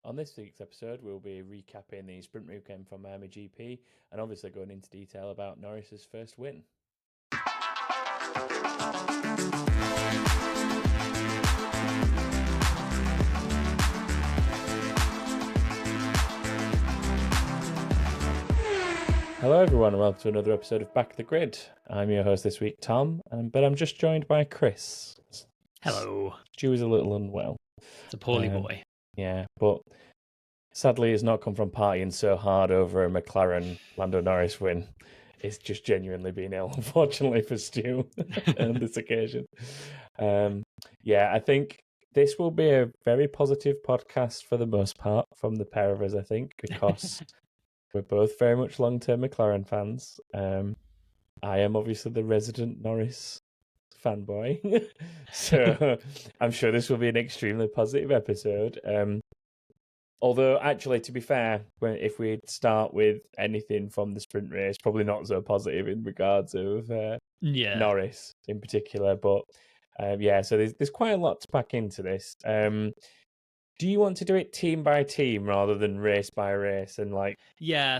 On this week's episode, we'll be recapping the sprint weekend from Miami GP and obviously going into detail about Norris's first win. Hello everyone and welcome to another episode of Back the Grid. I'm your host this week, Tom, but I'm just joined by Chris. Hello. Stu is a little unwell. It's a poorly boy. Yeah, but sadly has not come from partying so hard over a McLaren Lando Norris win. It's just genuinely been ill, unfortunately for Stu on this occasion. I think this will be a very positive podcast for the most part from the pair of us, I think, because we're both very much long-term McLaren fans. I am obviously the resident Norris fanboy, so I'm sure this will be an extremely positive episode. Although, actually, to be fair, if we start with anything from the sprint race, probably not so positive in regards of Norris in particular. But so there's quite a lot to pack into this. Do you want to do it team by team rather than race by race? And I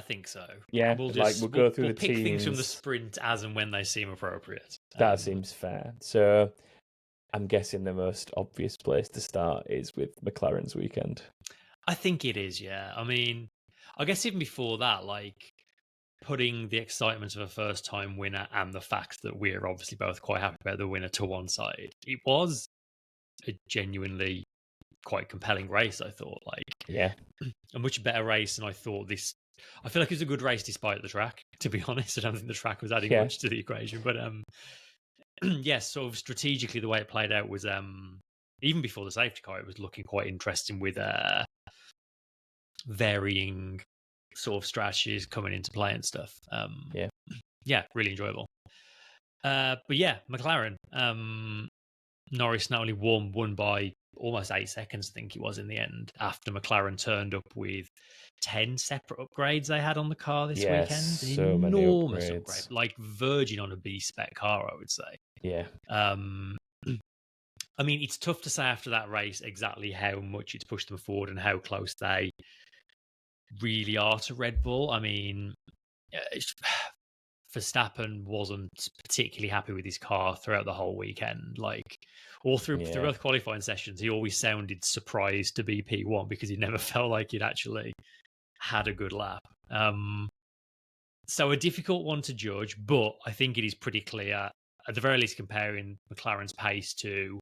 think so. Yeah, we'll go through the pick teams. Things from the sprint as and when they seem appropriate. That seems fair. So I'm guessing the most obvious place to start is with McLaren's weekend. I think it is, yeah. I mean, I guess even before that, putting the excitement of a first-time winner and the fact that we're obviously both quite happy about the winner to one side, it was a genuinely quite compelling race, I thought. A much better race than I thought this. I feel like it was a good race despite the track, to be honest. I don't think the track was adding much to the equation. But sort of strategically, the way it played out was even before the safety car, it was looking quite interesting with varying sort of strategies coming into play and stuff. Really enjoyable. McLaren. Norris not only won by almost 8 seconds, I think it was in the end, after McLaren turned up with 10 separate upgrades they had on the car this weekend. So enormous many upgrade, verging on a B-spec car, I would say. Yeah. I mean, it's tough to say after that race exactly how much it's pushed them forward and how close they really are to Red Bull. I mean, Verstappen wasn't particularly happy with his car throughout the whole weekend. All through both qualifying sessions, he always sounded surprised to be P1 because he never felt like he'd actually had a good lap. So a difficult one to judge, but I think it is pretty clear, at the very least comparing McLaren's pace to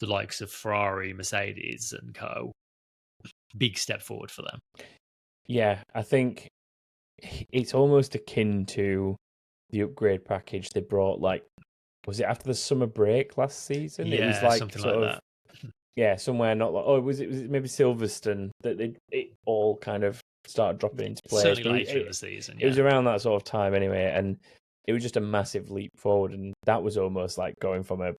the likes of Ferrari, Mercedes and co. Big step forward for them. Yeah, I think it's almost akin to the upgrade package they brought, was it after the summer break last season? Yeah, it was something like that. Yeah, somewhere not was it maybe Silverstone that it all kind of started dropping into place. Certainly later in the season. It was around that sort of time anyway, and it was just a massive leap forward, and that was almost like going from a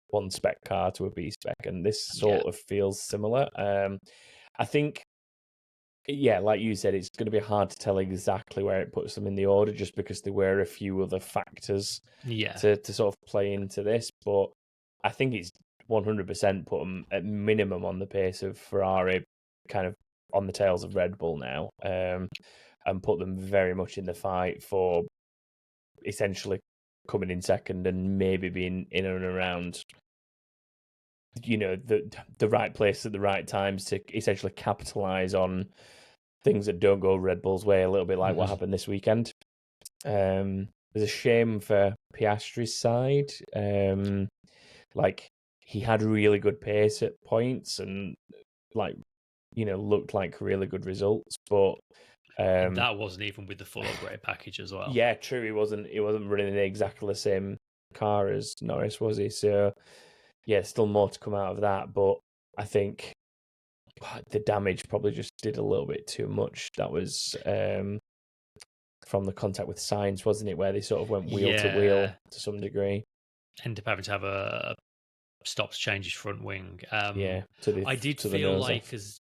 one spec car to a B spec, and this sort of feels similar. I think, like you said, it's going to be hard to tell exactly where it puts them in the order, just because there were a few other factors to sort of play into this. But I think it's 100% put them at minimum on the pace of Ferrari, kind of on the tails of Red Bull now, and put them very much in the fight for essentially coming in second and maybe being in and around, the right place at the right times to essentially capitalize on things that don't go Red Bull's way, a little bit like what happened this weekend. There's a shame for Piastri's side. He had really good pace at points and looked like really good results, but and that wasn't even with the full upgrade package as well. Yeah, true. He wasn't running in exactly the same car as Norris, was he? So still more to come out of that, but I think the damage probably just did a little bit too much. That was from the contact with Sainz, wasn't it, where they sort of went wheel to wheel to some degree. Ended up having to have a stop to change his front wing. I did feel like, because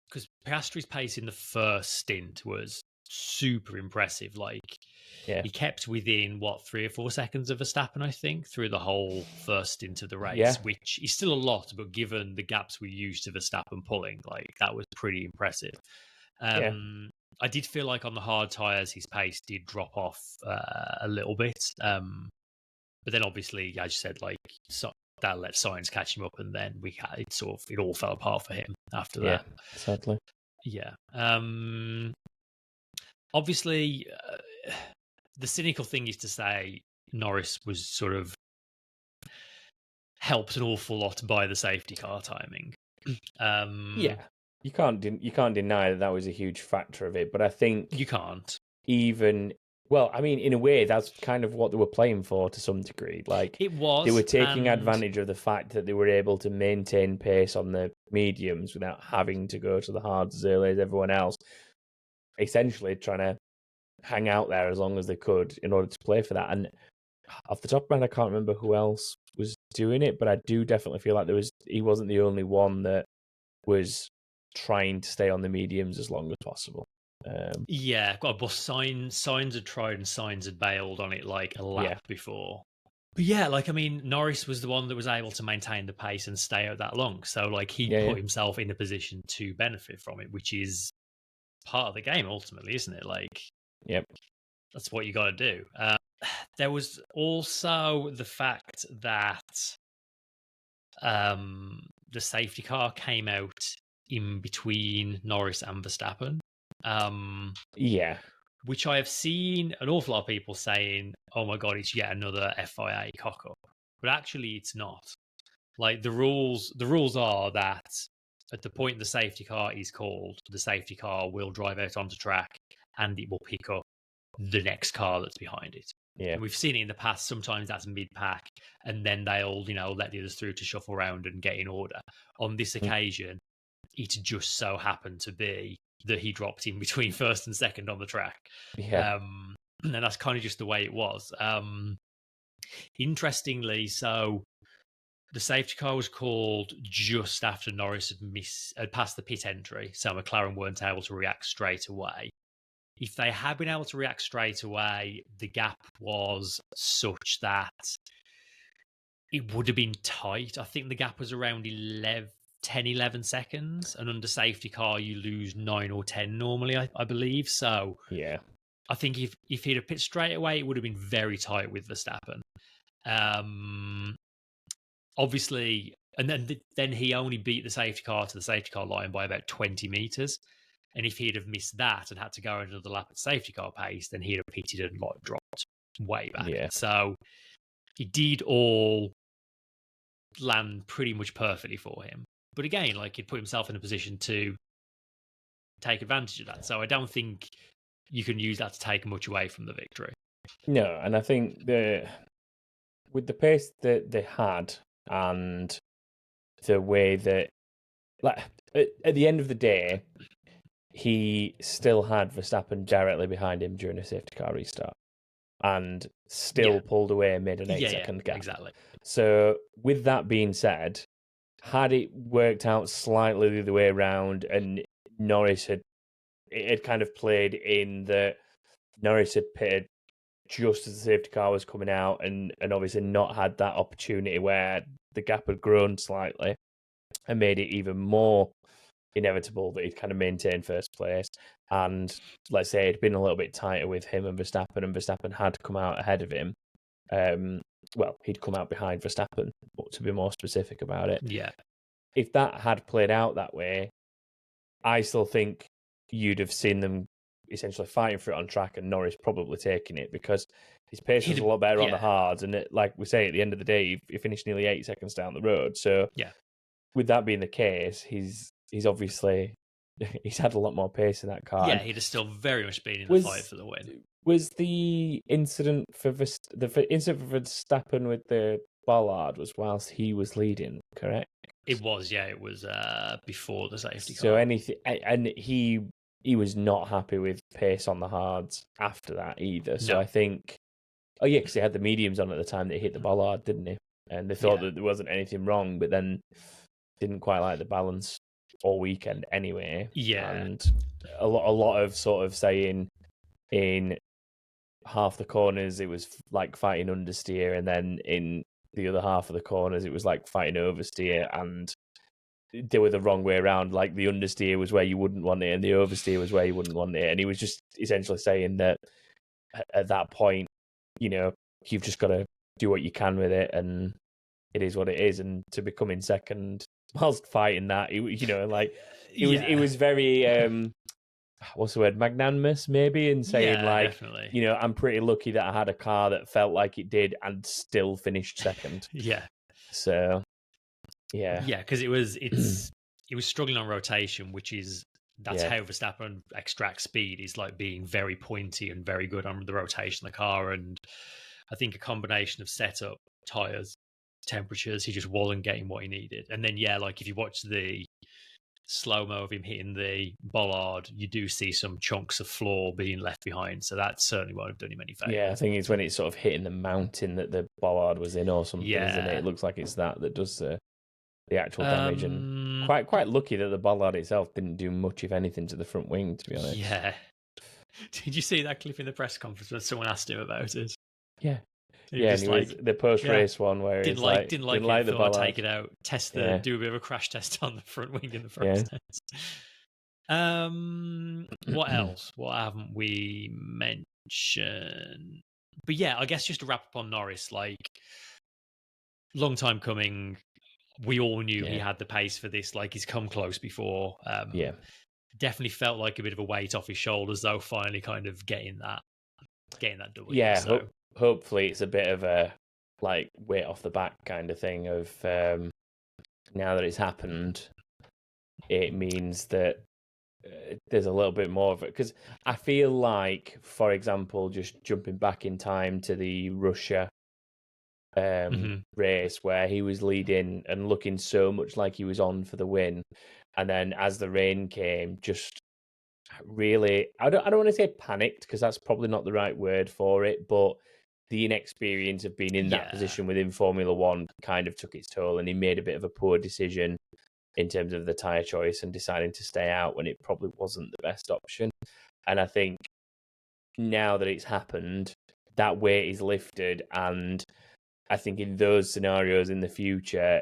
Piastri's pace in the first stint was super impressive. He kept within 3 or 4 seconds of Verstappen, I think, through the whole first stint of the race, which is still a lot, but given the gaps we used to Verstappen pulling, that was pretty impressive. I did feel like on the hard tyres, his pace did drop off a little bit. But then obviously, as you said, like that let Sainz catch him up, and then it all fell apart for him after that. Sadly. Yeah. Obviously, the cynical thing is to say Norris was sort of helped an awful lot by the safety car timing. You can't deny that was a huge factor of it, but I think you can't. Well, I mean, in a way, that's kind of what they were playing for to some degree. Like, it was. They were taking advantage of the fact that they were able to maintain pace on the mediums without having to go to the hards as early as everyone else. Essentially, trying to hang out there as long as they could in order to play for that. And off the top of my head, I can't remember who else was doing it, but I do definitely feel like he wasn't the only one that was trying to stay on the mediums as long as possible. But Sainz had tried and Sainz had bailed on it like a lap before. But yeah, like, I mean, Norris was the one that was able to maintain the pace and stay out that long. So, like, he put himself in a position to benefit from it, which is part of the game ultimately, isn't it? Like, that's what you got to do. There was also the fact that the safety car came out in between Norris and Verstappen. Which I have seen an awful lot of people saying, oh my God, it's yet another FIA cock-up. But actually, it's not. Like, the rules are that at the point the safety car is called, the safety car will drive out onto track and it will pick up the next car that's behind it. Yeah. We've seen it in the past. Sometimes that's mid-pack, and then they'll, let the others through to shuffle around and get in order. On this occasion, it just so happened to be that he dropped in between first and second on the track. And that's kind of just the way it was. Interestingly, so the safety car was called just after Norris had passed the pit entry, so McLaren weren't able to react straight away. If they had been able to react straight away, the gap was such that it would have been tight. I think the gap was around 10-11 seconds, and under safety car you lose 9 or 10 normally, I believe. So I think if he'd have pit straight away, it would have been very tight with Verstappen. Obviously, and then he only beat the safety car to the safety car line by about 20 meters. And if he'd have missed that and had to go another lap at safety car pace, then he'd have pitted and dropped way back. So it did all land pretty much perfectly for him. But again, like, he'd put himself in a position to take advantage of that. So I don't think you can use that to take much away from the victory. No, and I think with the pace that they had and the way that, like, at the end of the day, he still had Verstappen directly behind him during a safety car restart and still pulled away and made an 8-second gap. Exactly. So with that being said, had it worked out slightly the other way around and Norris had kind of played in that Norris had pitted just as the safety car was coming out and obviously not had that opportunity where the gap had grown slightly and made it even more inevitable that he'd kind of maintain first place, and let's say it'd been a little bit tighter with him and Verstappen had come out ahead of him. He'd come out behind Verstappen, to be more specific about it. If that had played out that way, I still think you'd have seen them essentially fighting for it on track and Norris probably taking it because his pace was a lot better on the hards, and like we say, at the end of the day, he finished nearly 8 seconds down the road. So with that being the case, he's obviously he's had a lot more pace in that car. Yeah, he'd have still very much been in the fight for the win. Was the incident for Verstappen with the bollard was whilst he was leading, correct? It was, it was before the safety car. So anything, and he was not happy with pace on the hards after that either. So I think, because he had the mediums on at the time that he hit the bollard, didn't he? And they thought that there wasn't anything wrong, but then didn't quite like the balance all weekend anyway. And a lot of sort of saying in half the corners it was like fighting understeer, and then in the other half of the corners it was like fighting oversteer, and they were the wrong way around. Like the understeer was where you wouldn't want it, and the oversteer was where you wouldn't want it. And he was just essentially saying that at that point, you've just got to do what you can with it, and it is what it is. And to be coming second whilst fighting that, it was very what's the word, magnanimous maybe, in saying definitely. I'm pretty lucky that I had a car that felt like it did and still finished second. So because it was struggling on rotation, that's how Verstappen extracts speed, is like being very pointy and very good on the rotation of the car. And I think a combination of setup, tires, temperatures, he just wasn't getting what he needed. And then like if you watch the slow-mo of him hitting the bollard, you do see some chunks of floor being left behind, so that certainly won't have done him any favours. I think it's when it's sort of hitting the mountain that the bollard was in or something, isn't it? It looks like it's that does the actual damage, and quite lucky that the bollard itself didn't do much, if anything, to the front wing, to be honest. Did you see that clip in the press conference when someone asked him about it? And he was the post-race one where didn't like the bollard. Take it out, do a bit of a crash test on the front wing in the first test. What else? What haven't we mentioned? But I guess just to wrap up on Norris, like, long time coming. We all knew he had the pace for this. Like, he's come close before. Definitely felt like a bit of a weight off his shoulders, though. Finally, kind of getting that W. Hopefully it's a bit of a weight off the back kind of thing of now that it's happened, it means that there's a little bit more of it. Because I feel like, for example, just jumping back in time to the Russia race where he was leading and looking so much like he was on for the win, and then as the rain came, just really, I don't want to say panicked, because that's probably not the right word for it, but the inexperience of being in that position within Formula One kind of took its toll, and he made a bit of a poor decision in terms of the tyre choice and deciding to stay out when it probably wasn't the best option. And I think now that it's happened, that weight is lifted, and I think in those scenarios in the future,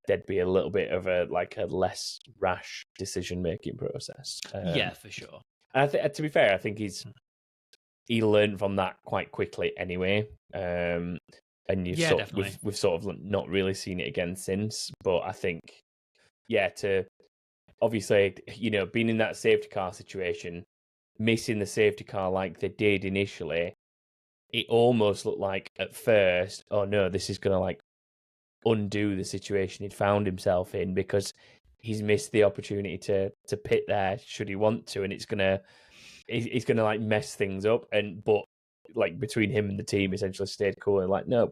there'd be a little bit of a less rash decision-making process. For sure. And to be fair, I think he learned from that quite quickly anyway. And we've sort of not really seen it again since. But I think, to obviously, being in that safety car situation, missing the safety car like they did initially, it almost looked like at first, oh no, this is going to undo the situation he'd found himself in, because he's missed the opportunity to pit there should he want to, and it's gonna mess things up. But between him and the team, essentially stayed cool and no,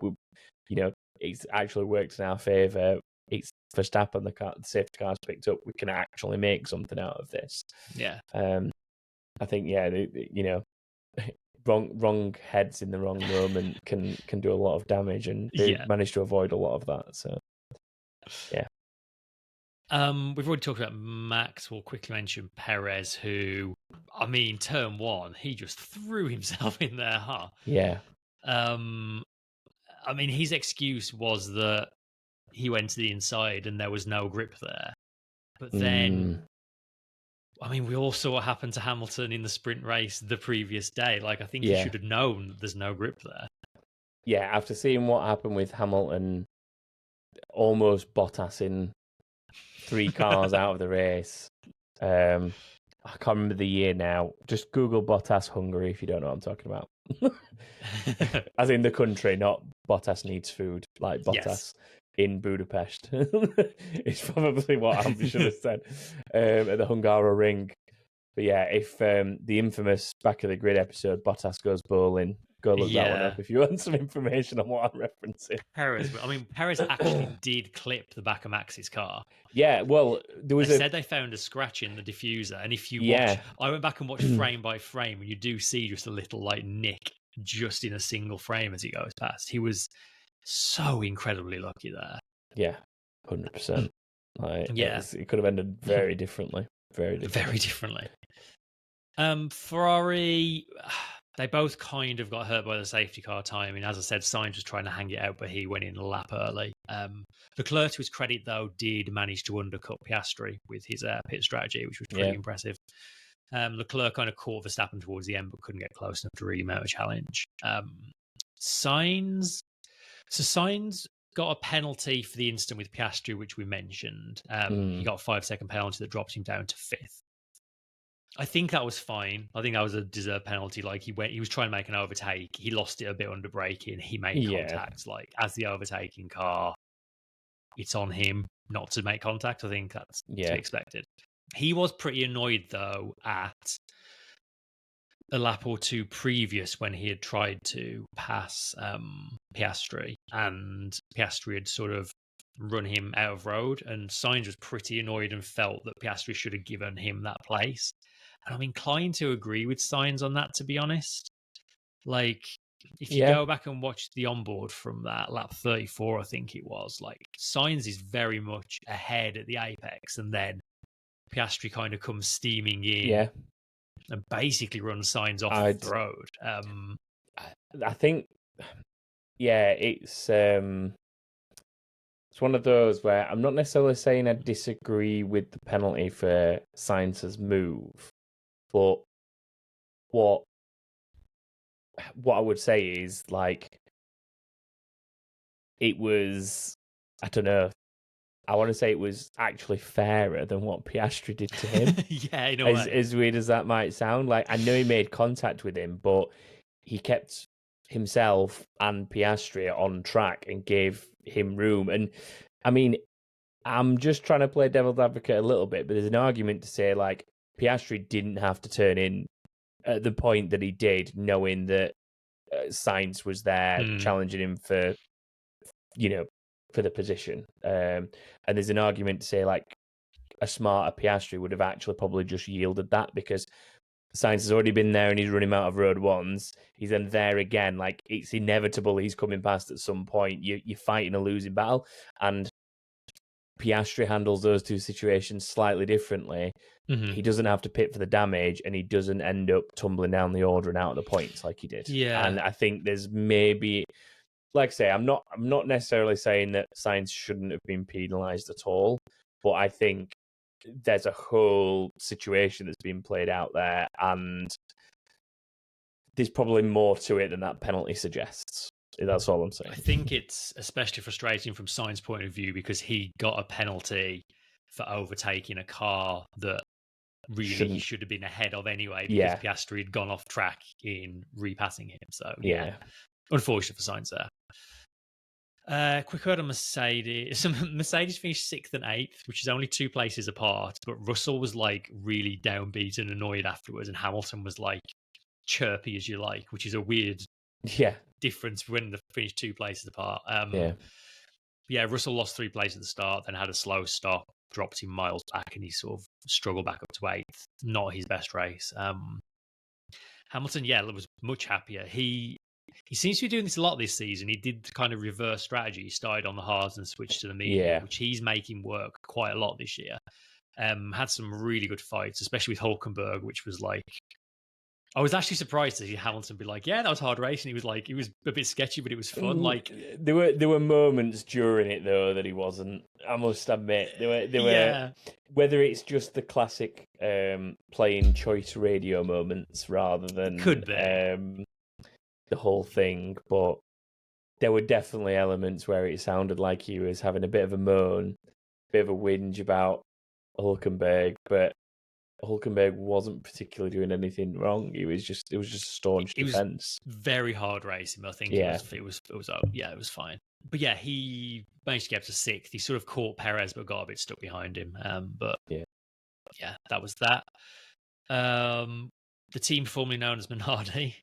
it's actually worked in our favour. It's Verstappen, the safety car's picked up. We can actually make something out of this. I think wrong heads in the wrong moment can do a lot of damage, and they managed to avoid a lot of that. So, we've already talked about Max. We'll quickly mention Perez, who, I mean, turn one, he just threw himself in there, huh? I mean, his excuse was that he went to the inside and there was no grip there. But then, I mean, we all saw what happened to Hamilton in the sprint race the previous day. I think he should have known that there's no grip there. After seeing what happened with Hamilton almost Bottasing 3 cars out of the race. I can't remember the year now. Just Google Bottas Hungary if you don't know what I'm talking about. As in the country, not Bottas needs food, like Bottas in Budapest. It's probably what I should have said at the Hungaroring. But if the infamous Back of the Grid episode, Bottas goes bowling, go look that one up if you want some information on what I'm referencing. Perez actually did clip the back of Max's car. Well, they said they found a scratch in the diffuser, and if you watch, I went back and watched frame by frame, and you do see just a little nick just in a single frame as he goes past. He was so incredibly lucky there. 100%. It could have ended very differently. Very differently. Ferrari, They both kind of got hurt by the safety car timing. As I said, Sainz was trying to hang it out, but he went in a lap early. Leclerc, to his credit, though, did manage to undercut Piastri with his pit strategy, which was pretty impressive. Leclerc kind of caught Verstappen towards the end, but couldn't get close enough to really mount a challenge. Sainz got a penalty for the incident with Piastri, which we mentioned. He got a 5-second penalty that dropped him down to 5th. I think that was fine. I think that was a deserved penalty. Like he was trying to make an overtake. He lost it a bit under braking. He made contact. Like as the overtaking car, it's on him not to make contact. I think that's to be expected. He was pretty annoyed though at a lap or two previous when he had tried to pass Piastri, and Piastri had sort of run him out of road, and Sainz was pretty annoyed and felt that Piastri should have given him that place. And I'm inclined to agree with Sainz on that, to be honest. Like, if you go back and watch the onboard from that lap 34, I think it was, like, Sainz is very much ahead at the apex, and then Piastri kind of comes steaming in and basically runs Sainz off the road. I think, it's one of those where I'm not necessarily saying I disagree with the penalty for Sainz's move, but what I would say is, like, it was, I don't know, I want to say it was actually fairer than what Piastri did to him. In a way. As weird as that might sound. Like, I know he made contact with him, but he kept himself and Piastri on track and gave him room. And, I mean, I'm just trying to play devil's advocate a little bit, but there's an argument to say, like, Piastri didn't have to turn in at the point that he did, knowing that Sainz was there challenging him for, for the position. And there's an argument to say, like, a smarter Piastri would have actually probably just yielded that, because Sainz has already been there and he's running out of road once. He's then there again. Like, it's inevitable he's coming past at some point. You're fighting a losing battle. And Piastri handles those two situations slightly differently. He doesn't have to pit for the damage, and he doesn't end up tumbling down the order and out of the points like he did. And I think there's maybe, like I say, I'm not necessarily saying that Sainz shouldn't have been penalised at all, but I think there's a whole situation that's been played out there, and there's probably more to it than that penalty suggests. That's all I'm saying. I think it's especially frustrating from Sainz's point of view, because he got a penalty for overtaking a car that really he should have been ahead of anyway, because Piastri had gone off track in repassing him. So unfortunate for Sainz there. Quick word on Mercedes. Mercedes finished 6th and 8th, which is only 2 places apart, but Russell was like really downbeat and annoyed afterwards, and Hamilton was like chirpy as you like, which is a weird difference when they finished 2 places apart. Russell lost 3 places at the start, then had a slow stop, dropped him miles back, and he sort of struggled back up to 8th. Not his best race. Hamilton, was much happier. He seems to be doing this a lot this season. He did the kind of reverse strategy. He started on the hards and switched to the medium, which he's making work quite a lot this year. Had some really good fights, especially with Hulkenberg, which was like, I was actually surprised to see Hamilton be like, that was hard racing. He was like, it was a bit sketchy, but it was fun. Like, there were moments during it though that he wasn't. I must admit, there were whether it's just the classic playing choice radio moments rather than could be the whole thing, but there were definitely elements where it sounded like he was having a bit of a moan, bit of a whinge about Hulkenberg, but Hulkenberg wasn't particularly doing anything wrong. It was just staunch defense. Was very hard racing. I think it was fine. But he managed to get up to 6th. He sort of caught Perez, but got a bit stuck behind him. That was that. The team formerly known as Minardi.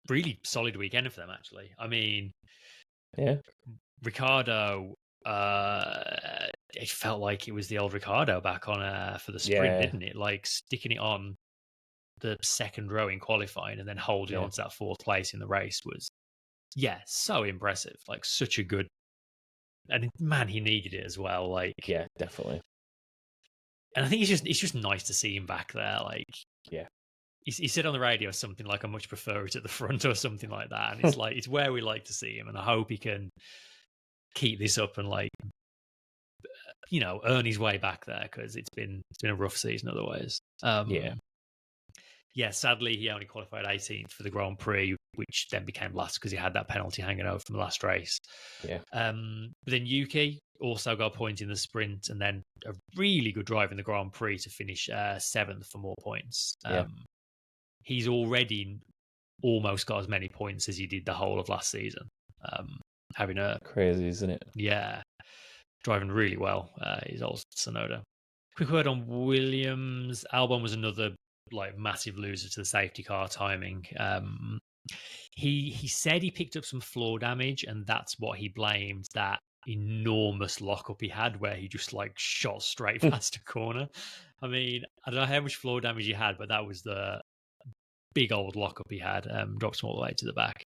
Really solid weekend for them, actually. I mean, Ricciardo. It felt like it was the old Ricciardo back on for the sprint, didn't it? Like sticking it on the second row in qualifying and then holding on to that 4th place in the race was, so impressive. Like such a good, and man, he needed it as well. Like, definitely. And I think it's just nice to see him back there. Like, he said on the radio something like, "I much prefer it at the front" or something like that. And it's like it's where we like to see him, and I hope he can keep this up and like earn his way back there, because it's been a rough season otherwise. Yeah, sadly, he only qualified 18th for the Grand Prix, which then became last because he had that penalty hanging over from the last race. Yeah. But then Yuki also got a point in the sprint, and then a really good drive in the Grand Prix to finish 7th for more points. He's already almost got as many points as he did the whole of last season. Having a crazy, isn't it? Yeah, driving really well. He's also Tsunoda. Quick word on Williams. Albon was another like massive loser to the safety car timing. He said he picked up some floor damage, and that's what he blamed that enormous lockup he had where he just like shot straight past a corner. I mean, I don't know how much floor damage he had, but that was the big old lockup he had. Dropped him all the way to the back.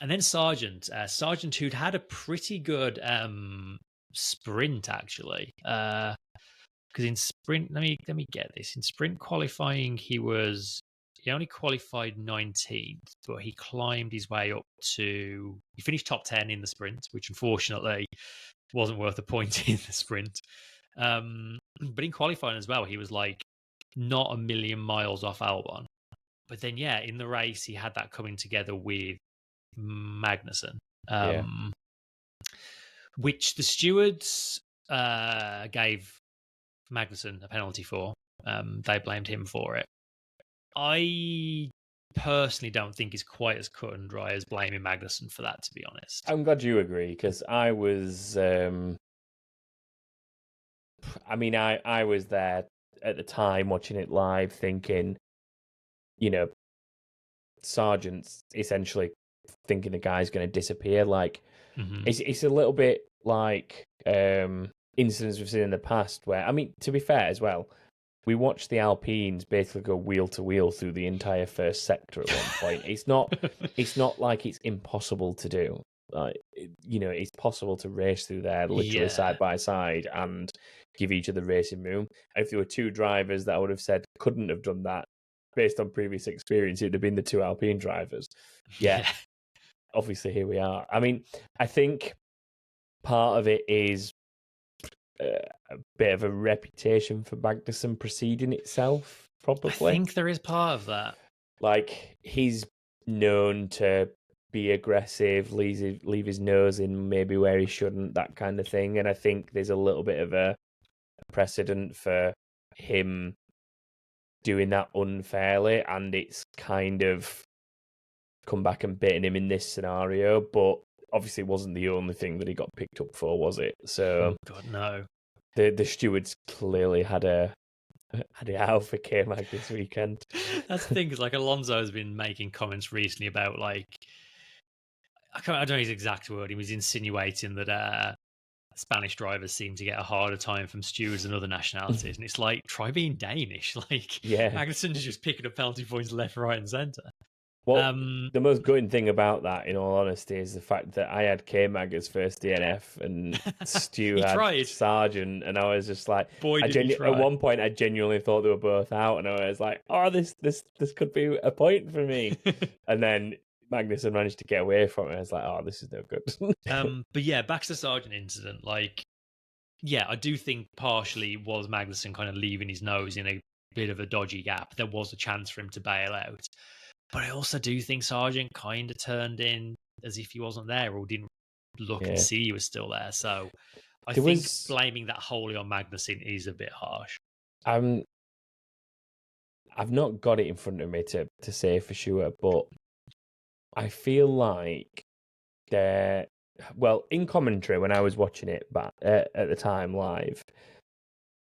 And then Sargent, who'd had a pretty good sprint actually. Because in sprint, let me get this. In sprint qualifying, he only qualified 19th, but he climbed his way up to. He finished top 10 in the sprint, which unfortunately wasn't worth a point in the sprint. But in qualifying as well, he was like not a million miles off Albon. But then, yeah, in the race, he had that coming together with Magnussen, which the stewards gave Magnussen a penalty for. They blamed him for it. I personally don't think it's quite as cut and dry as blaming Magnussen for that, to be honest. I'm glad you agree, because I was I was there at the time watching it live thinking, Sargent's essentially thinking the guy's going to disappear. Like, it's a little bit like incidents we've seen in the past where, I mean, to be fair as well, we watched the Alpines basically go wheel to wheel through the entire first sector at one point. It's not like it's impossible to do. Like, it's possible to race through there literally side by side and give each other racing room. And if there were two drivers that I would have said couldn't have done that based on previous experience, it'd have been the two Alpine drivers. Yeah. Obviously, here we are. I mean, I think part of it is a bit of a reputation for Magnussen preceding itself, probably. I think there is part of that. Like, he's known to be aggressive, leave his nose in maybe where he shouldn't, that kind of thing. And I think there's a little bit of a precedent for him doing that unfairly, and it's kind of come back and bitten him in this scenario. But obviously, it wasn't the only thing that he got picked up for, was it? So, God, no. The stewards clearly had it out for K-Mag this weekend. That's the thing, because like Alonso has been making comments recently about like, I don't know his exact word. He was insinuating that Spanish drivers seem to get a harder time from stewards than other nationalities, and it's like, try being Danish. Like, Magnussen is just picking up penalty points left, right, and centre. Well, the most gutting thing about that, in all honesty, is the fact that I had K-Mag as first DNF and Stu had Sargent, and I was just like, at one point I genuinely thought they were both out, and I was like, oh, this could be a point for me. And then Magnussen managed to get away from it. I was like, oh, this is no good. But yeah, back to the Sargent incident. Like, yeah, I do think partially was Magnussen kind of leaving his nose in a bit of a dodgy gap. There was a chance for him to bail out. But I also do think Sargent kind of turned in as if he wasn't there or didn't look and see he was still there. So I think blaming that wholly on Magnussen is a bit harsh. I've not got it in front of me to say for sure, but I feel like in commentary when I was watching it back at the time live,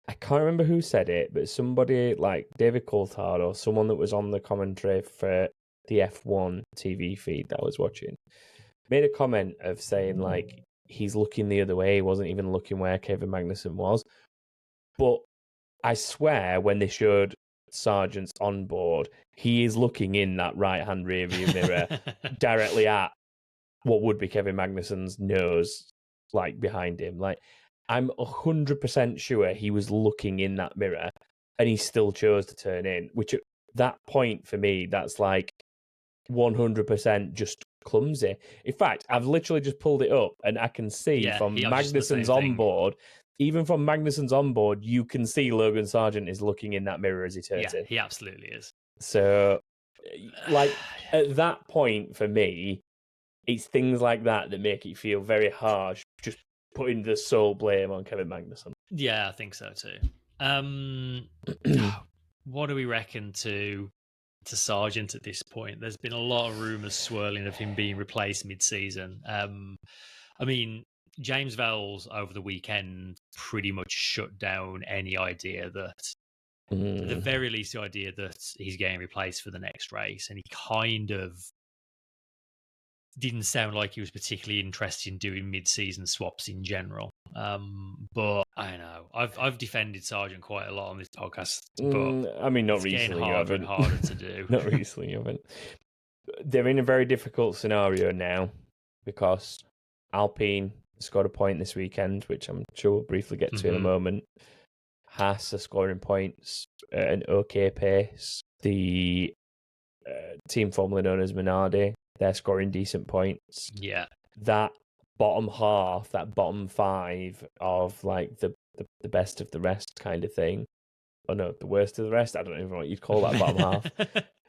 I can't remember who said it, but somebody like David Coulthard or someone that was on the commentary for the F1 TV feed that I was watching made a comment of saying like he's looking the other way, he wasn't even looking where Kevin Magnussen was. But I swear when they showed Sargent's on board, he is looking in that right-hand rearview mirror directly at what would be Kevin Magnussen's nose, like behind him. Like, I'm 100% sure he was looking in that mirror and he still chose to turn in, which that point for me, that's like 100% just clumsy. In fact, I've literally just pulled it up and I can see from Magnussen's onboard, even from Magnussen's onboard, you can see Logan Sargeant is looking in that mirror as he turns in. Yeah, he absolutely is. So, like, at that point, for me, it's things like that that make it feel very harsh, just putting the sole blame on Kevin Magnussen. Yeah, I think so too. What do we reckon to Sargeant at this point? There's been a lot of rumours swirling of him being replaced mid-season. I mean, James Vowles over the weekend pretty much shut down any idea that, at the very least, the idea that he's getting replaced for the next race, and he kind of didn't sound like he was particularly interested in doing mid-season swaps in general. But I don't know. I've defended Sargeant quite a lot on this podcast, but I mean, not it's recently. getting harder and harder to do. Not recently, you haven't. They're in a very difficult scenario now because Alpine scored a point this weekend, which I'm sure we'll briefly get to in a moment. Haas are scoring points at an okay pace. The team formerly known as Minardi, they're scoring decent points. Yeah. That bottom half, that bottom five of like the best of the rest kind of thing. Oh no, the worst of the rest? I don't even know what you'd call that bottom half.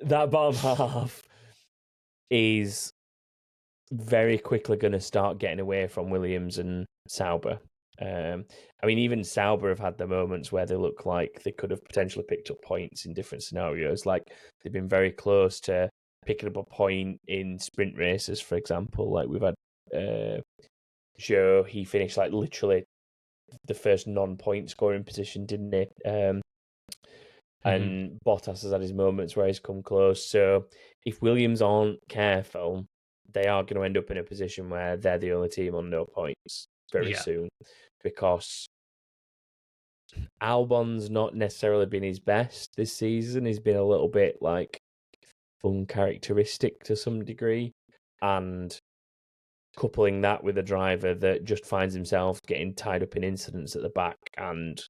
That bottom half is very quickly going to start getting away from Williams and Sauber. I mean, even Sauber have had the moments where they look like they could have potentially picked up points in different scenarios. Like, they've been very close to picking up a point in sprint races, for example. Like, we've had Joe, he finished like literally the first non-point scoring position, didn't he? And Bottas has had his moments where he's come close. So if Williams aren't careful, they are going to end up in a position where they're the only team on no points very soon, because Albon's not necessarily been his best this season. He's been a little bit like uncharacteristic to some degree, and coupling that with a driver that just finds himself getting tied up in incidents at the back and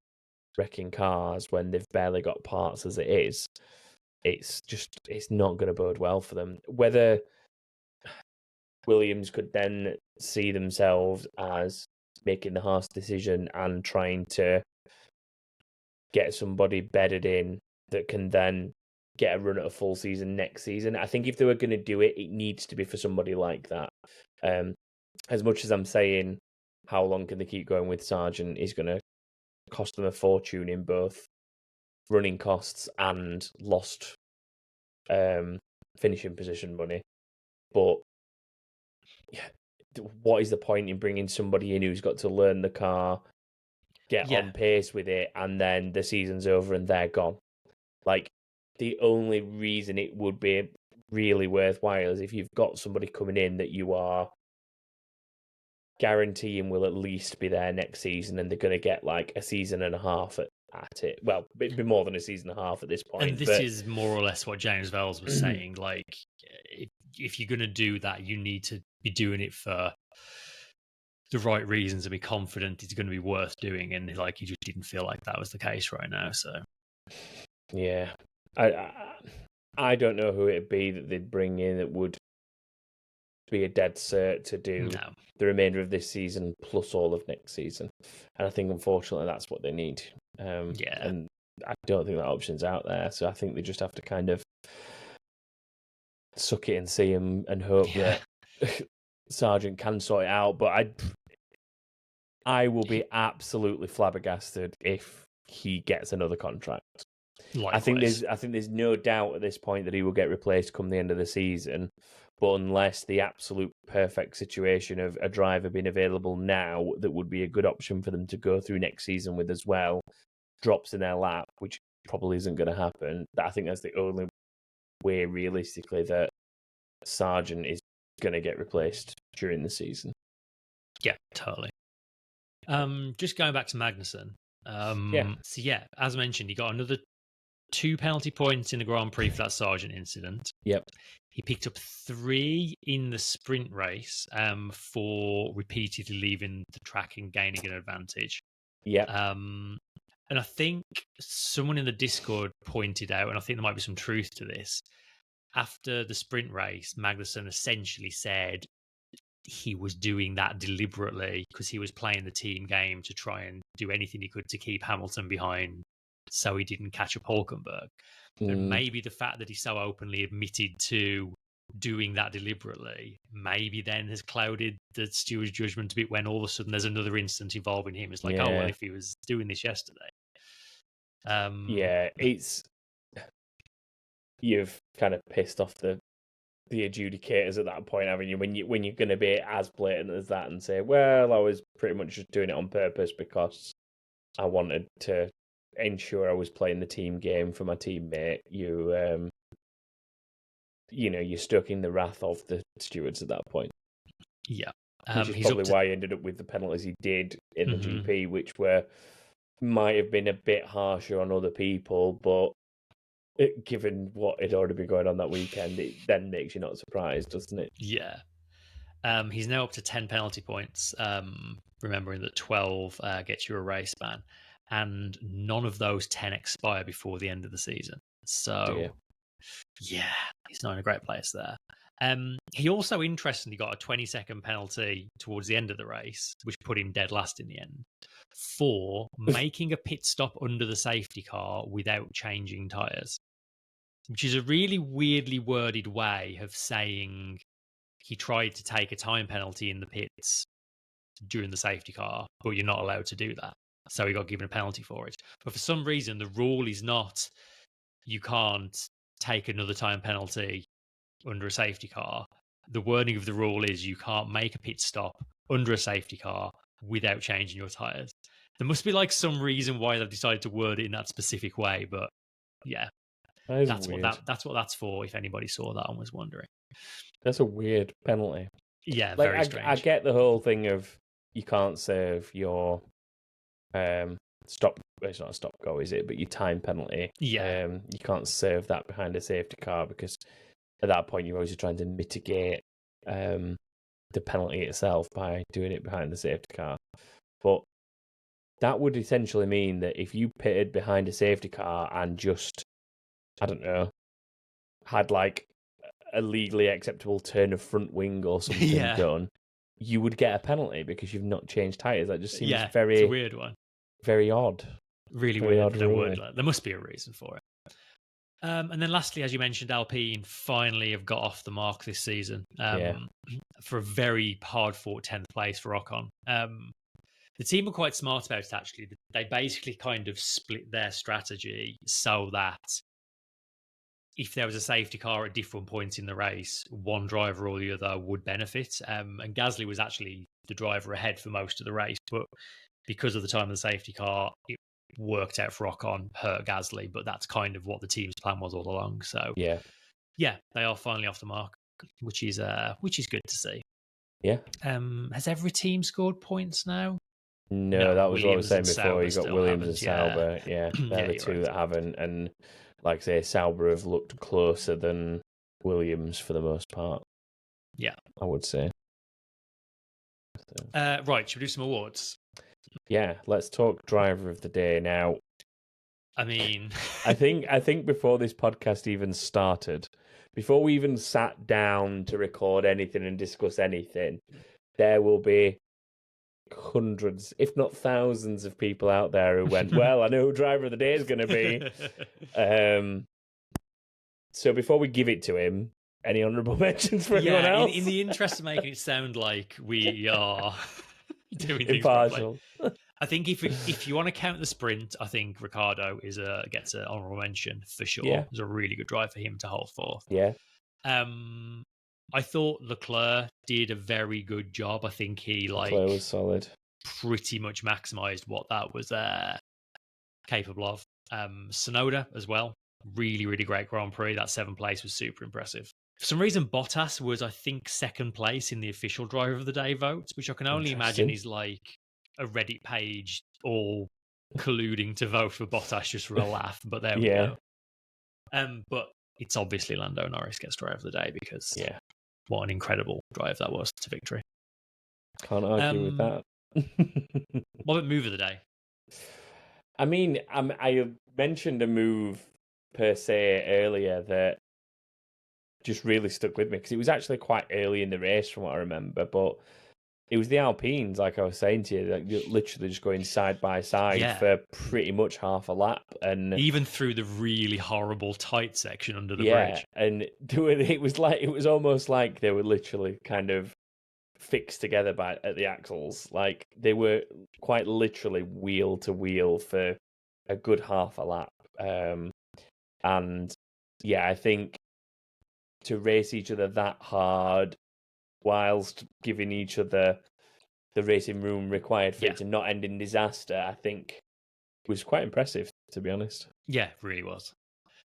wrecking cars when they've barely got parts as it is, it's not going to bode well for them. Whether Williams could then see themselves as making the Haas decision and trying to get somebody bedded in that can then get a run at a full season next season. I think if they were going to do it, it needs to be for somebody like that. As much as I'm saying, how long can they keep going with Sargeant is going to cost them a fortune in both running costs and lost finishing position money. But what is the point in bringing somebody in who's got to learn the car, get on pace with it, and then the season's over and they're gone? Like, the only reason it would be really worthwhile is if you've got somebody coming in that you are guaranteeing will at least be there next season, and they're going to get like a season and a half at it. Well, it'd be more than a season and a half at this point. And this is more or less what James Vowles was saying. Like, if you're going to do that, you need to be doing it for the right reasons and be confident it's going to be worth doing. And like, he just didn't feel like that was the case right now. So, yeah, I don't know who it'd be that they'd bring in that would be a dead cert to do the remainder of this season plus all of next season. And I think, unfortunately, that's what they need. And I don't think that option's out there. So I think they just have to kind of suck it and see him and hope that Sargeant can sort it out. But I will be absolutely flabbergasted if he gets another contract. Likewise. I think there's no doubt at this point that he will get replaced come the end of the season. But unless the absolute perfect situation of a driver being available now that would be a good option for them to go through next season with as well drops in their lap, which probably isn't going to happen, I think that's the only way realistically that Sargeant is going to get replaced during the season. Yeah, totally. Just going back to Magnussen. So yeah, as mentioned, he got another 2 penalty points in the Grand Prix for that Sargeant incident. Yep. He picked up 3 in the sprint race for repeatedly leaving the track and gaining an advantage. Yeah. And I think someone in the Discord pointed out, and I think there might be some truth to this, after the sprint race, Magnussen essentially said he was doing that deliberately because he was playing the team game to try and do anything he could to keep Hamilton behind so he didn't catch up Hülkenberg. And maybe the fact that he so openly admitted to doing that deliberately maybe then has clouded the steward's judgment a bit when all of a sudden there's another instance involving him. It's like, oh, well, if he was doing this yesterday. You've kind of pissed off the adjudicators at that point, haven't you? When you're going to be as blatant as that and say, well, I was pretty much just doing it on purpose because I wanted to ensure I was playing the team game for my teammate. You're stoking the wrath of the stewards at that point. Yeah. Which is probably why he ended up with the penalties he did in the GP, which might have been a bit harsher on other people, but given what had already been going on that weekend, it then makes you not surprised, doesn't it? Yeah. He's now up to 10 penalty points, remembering that 12 gets you a race ban, and none of those 10 expire before the end of the season. So, yeah, he's not in a great place there. He also, interestingly, got a 20-second penalty towards the end of the race, which put him dead last in the end, for making a pit stop under the safety car without changing tyres, which is a really weirdly worded way of saying he tried to take a time penalty in the pits during the safety car, but you're not allowed to do that. So he got given a penalty for it. But for some reason, the rule is not you can't take another time penalty under a safety car. The wording of the rule is you can't make a pit stop under a safety car without changing your tyres. There must be like some reason why they've decided to word it in that specific way, but yeah, that's weird. That's what that's for, if anybody saw that and was wondering. That's a weird penalty. Yeah, very strange. I get the whole thing of you can't save your stop. It's not a stop go, is it? But your time penalty. Yeah. You can't save that behind a safety car because at that point you're always trying to mitigate the penalty itself by doing it behind the safety car. But that would essentially mean that if you pitted behind a safety car and just, I don't know, had like a legally acceptable turn of front wing or something done, you would get a penalty because you've not changed tyres. That just seems it's a weird one. Very odd. Really very weird. Odd, there must be a reason for it. And then lastly, as you mentioned, Alpine finally have got off the mark this season for a very hard-fought 10th place for Ocon. The team were quite smart about it, actually. They basically kind of split their strategy so that if there was a safety car at different points in the race, one driver or the other would benefit. And Gasly was actually the driver ahead for most of the race, but because of the time of the safety car, it worked out for Ocon, hurt Gasly, but that's kind of what the team's plan was all along. So yeah, they are finally off the mark, which is good to see. Yeah. Has every team scored points now? No, that was what I was saying before. You got Williams and Sauber. Yeah, they're the two that haven't. And like I say, Sauber have looked closer than Williams for the most part. Yeah, I would say. So. Right, should we do some awards? Yeah, let's talk driver of the day now. I mean, I think before this podcast even started, before we even sat down to record anything and discuss anything, there will be hundreds, if not thousands, of people out there who went, well, I know who driver of the day is going to be. So before we give it to him, any honourable mentions for anyone else? In the interest of making it sound like we are doing things impartial. I think if you want to count the sprint, I think Ricciardo gets an honourable mention for sure. Yeah. It was a really good drive for him to hold forth. Yeah. I thought Leclerc did a very good job. I think he Leclerc was solid. Pretty much maximised what that was capable of. Tsunoda as well. Really, really great Grand Prix. That 7th place was super impressive. For some reason, Bottas was, I think, 2nd place in the official driver of the day vote, which I can only imagine is like a Reddit page all colluding to vote for Bottas just for a laugh. But there we go. But it's obviously Lando Norris gets driver of the day because what an incredible drive that was to victory. Can't argue with that. What about move of the day? I mean, I mentioned a move per se earlier that just really stuck with me because it was actually quite early in the race from what I remember, but it was the Alpines, like I was saying to you, like literally just going side by side Yeah. for pretty much half a lap, and Even through the really horrible tight section under the yeah, bridge. and it was almost like they were literally kind of fixed together at the axles, like they were quite literally wheel to wheel for a good half a lap, and yeah, I think to race each other that hard whilst giving each other the racing room required for it to not end in disaster, I think was quite impressive, to be honest. Yeah, really was.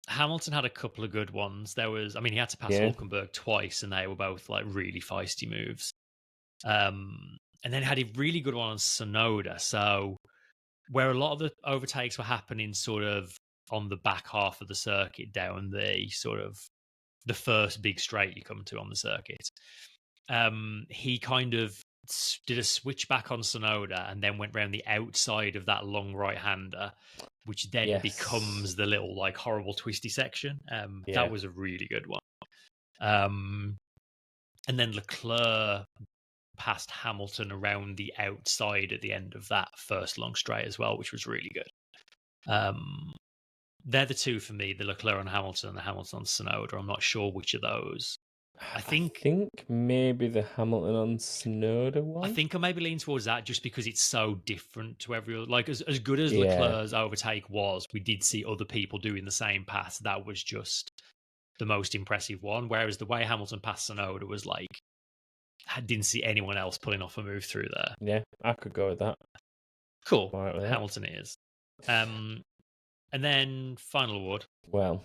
Hamilton had a couple of good ones. He had to pass Yeah. Hulkenberg twice, and they were both like really feisty moves. And then had a really good one on Tsunoda. So where a lot of the overtakes were happening sort of on the back half of the circuit down the sort of the first big straight you come to on the circuit, he kind of did a switchback on Tsunoda and then went round the outside of that long right-hander, which then becomes the little like horrible twisty section. That was a really good one. And then Leclerc passed Hamilton around the outside at the end of that first long straight as well, which was really good. They're the two for me, the Leclerc on Hamilton and the Hamilton on Tsunoda. I'm not sure which of those. I think maybe the Hamilton on Tsunoda one. I think I maybe lean towards that just because it's so different to every other. Like as good as Leclerc's overtake was, we did see other people doing the same pass. That was just the most impressive one. Whereas the way Hamilton passed Tsunoda was like, I didn't see anyone else pulling off a move through there. Yeah, I could go with that. Cool. Hamilton is. And then final award. Well,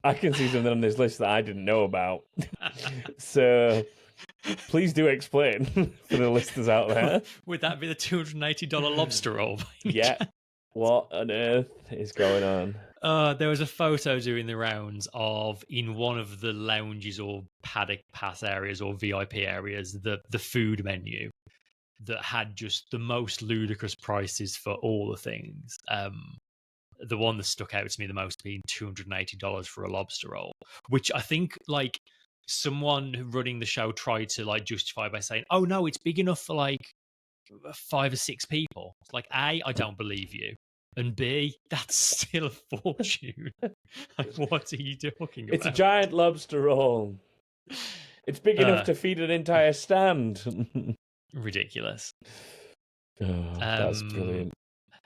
I can see something on this list that I didn't know about. So please do explain for the listeners out there. Would that be the $280 lobster roll? Yeah. What on earth is going on? There was a photo doing the rounds of in one of the lounges or paddock pass areas or VIP areas, the food menu that had just the most ludicrous prices for all the things. The one that stuck out to me the most being $280 for a lobster roll, which I think like someone running the show tried to like justify by saying, "Oh no, it's big enough for like 5 or 6 people." It's like, A, I don't believe you. And B, that's still a fortune. Like, what are you talking about? It's a giant lobster roll. It's big enough to feed an entire stand. Ridiculous. That's brilliant.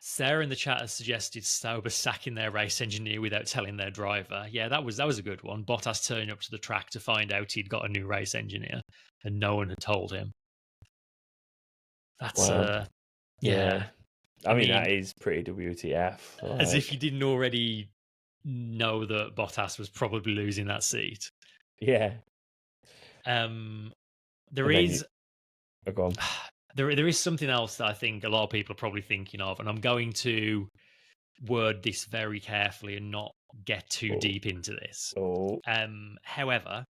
Sarah in the chat has suggested Sauber sacking their race engineer without telling their driver. Yeah, that was a good one. Bottas turning up to the track to find out he'd got a new race engineer and no one had told him. That's yeah. I mean, that is pretty WTF. As if you didn't already know that Bottas was probably losing that seat. Yeah. There is something else that I think a lot of people are probably thinking of, and I'm going to word this very carefully and not get too deep into this. However,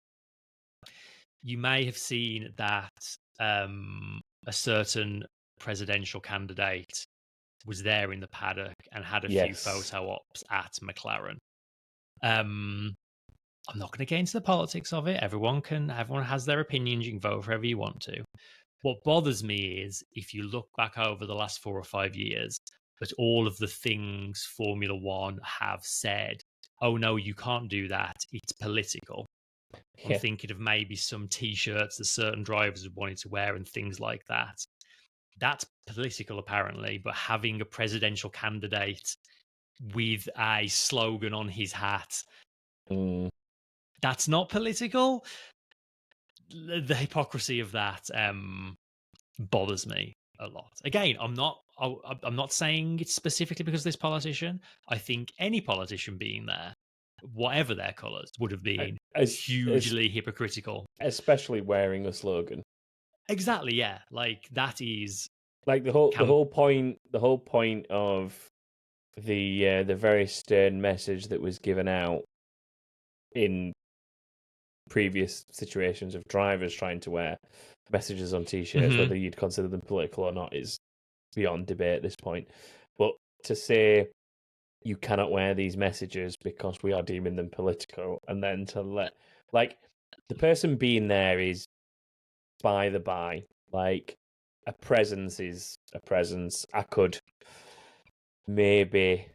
you may have seen that a certain presidential candidate was there in the paddock and had a few photo ops at McLaren. I'm not going to get into the politics of it. Everyone has their opinions. You can vote for whoever you want to. What bothers me is if you look back over the last 4 or 5 years at all of the things Formula One have said, oh no, you can't do that, it's political. I'm thinking of maybe some T-shirts that certain drivers have wanted to wear and things like that. That's political, apparently, but having a presidential candidate with a slogan on his hat, that's not political. The hypocrisy of that bothers me a lot. Again, I'm not saying it's specifically because of this politician. I think any politician being there, whatever their colours, would have been hugely hypocritical. Especially wearing a slogan. Exactly, yeah. Like that is like the whole point of the very stern message that was given out in previous situations of drivers trying to wear messages on T-shirts, whether you'd consider them political or not, is beyond debate at this point. But to say you cannot wear these messages because we are deeming them political, and then to let, like, the person being there is by the by. Like, a presence is a presence. I could maybe,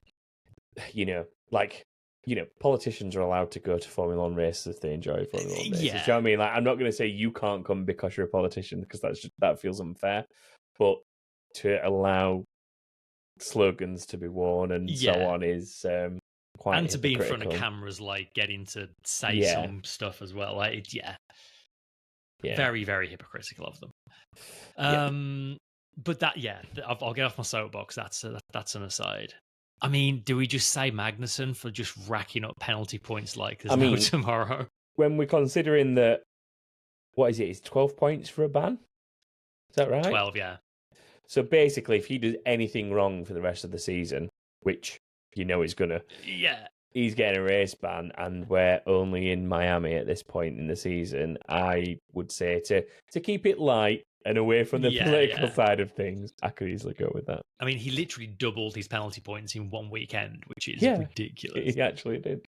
politicians are allowed to go to Formula One races if they enjoy Formula One races. Yeah. Do you know what I mean? Like, I'm not going to say you can't come because you're a politician, because that feels unfair. But to allow slogans to be worn and so on is quite and to be in front of hypocritical. cameras, like getting to say some stuff as well. Like, very, very hypocritical of them. But I'll get off my soapbox. That's an aside. I mean, do we just say Magnussen for just racking up penalty points like there's no tomorrow? When we're considering that, what is it? It's 12 points for a ban? Is that right? 12, yeah. So basically, if he does anything wrong for the rest of the season, which he's gonna, he's getting a race ban, and we're only in Miami at this point in the season. I would say to keep it light and away from the political side of things, I could easily go with that. I mean, he literally doubled his penalty points in one weekend, which is ridiculous. He actually did.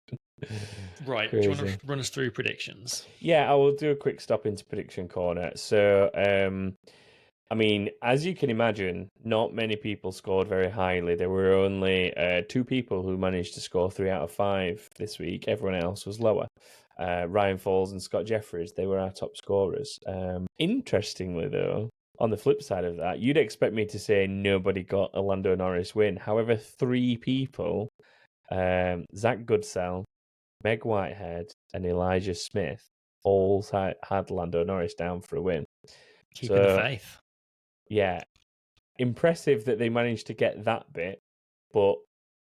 Right, Crazy. do you want to run us through predictions? Yeah, I will do a quick stop into prediction corner. So, I mean, as you can imagine, not many people scored very highly. There were only 2 people who managed to score 3 out of 5 this week. Everyone else was lower. Ryan Falls and Scott Jeffries, they were our top scorers. Interestingly, though, on the flip side of that, you'd expect me to say nobody got a Lando Norris win. However, 3 people, Zach Goodsell, Meg Whitehead, and Elijah Smith, all had Lando Norris down for a win. Keeping the faith. Yeah, impressive that they managed to get that bit, but